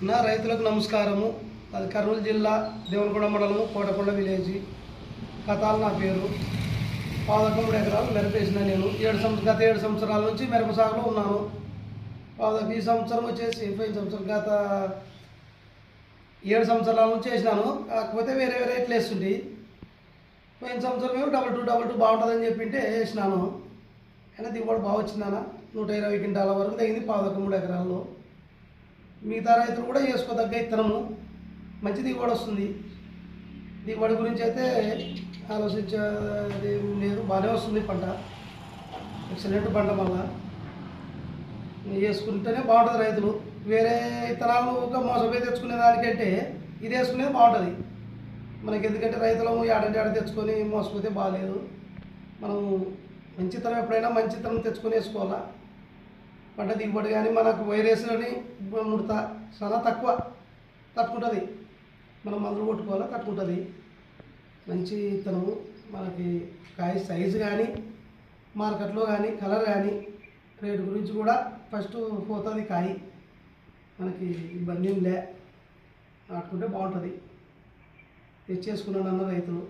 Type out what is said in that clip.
నా రైతులకు నమస్కారము. అది కర్నూలు జిల్లా దేవనకొండ మండలము కోటకొండ విలేజ్. కథాలు నా పేరు. 13 ఎకరాలు మిరపేసిన నేను గత 7 సంవత్సరాల నుంచి మిరప సాగులో ఉన్నాను. ఈ సంవత్సరం వచ్చేసి పోయిన సంవత్సరం గత 7 సంవత్సరాల నుంచి వేసినాను. కాకపోతే వేరే వేరే రేట్లు వేస్తుండే. పోయిన సంవత్సరం ఏమో 22 బాగుంటుందని చెప్పింటే వేసినాను. అయినా దిగుబడి బాగా వచ్చిందన్న. 120 క్వింటాల వరకు తగ్గింది 13 ఎకరాల్లో. మిగతా రైతులు కూడా చేసుకోదగ్గ ఇత్తనము, మంచి దిగుబడి వస్తుంది. దిగుబడి గురించి అయితే ఆలోచించేది లేదు, బాగానే వస్తుంది పంట. ఎక్సలెంట్ పంట. మళ్ళా వేసుకుంటేనే బాగుంటుంది. రైతులు వేరే ఇత్తనాలు మోసపోయి తెచ్చుకునే దానికంటే ఇది వేసుకునేది బాగుంటుంది మనకి. ఎందుకంటే రైతులము ఏడ తెచ్చుకొని మోసపోతే బాగాలేదు. మనము మంచి ఇత్తనం ఎప్పుడైనా మంచి ఇత్తనం తెచ్చుకొని వేసుకోవాలా. పంట దిగుబడి కానీ మనకు వైరస్ అని ముడత చాలా తక్కువ తట్టుకుంటుంది. మనం మందులు కొట్టుకోవాలా, తట్టుకుంటుంది. మంచి ఇత్తనము మనకి. కాయ సైజు కానీ మార్కెట్లో కానీ కలర్ కానీ రేటు గురించి కూడా ఫస్ట్ పోతుంది. కాయ మనకి ఇబ్బంది ఏం లే, నాటుకుంటే బాగుంటుంది. తెచ్చేసుకున్నాను అన్న రైతులు.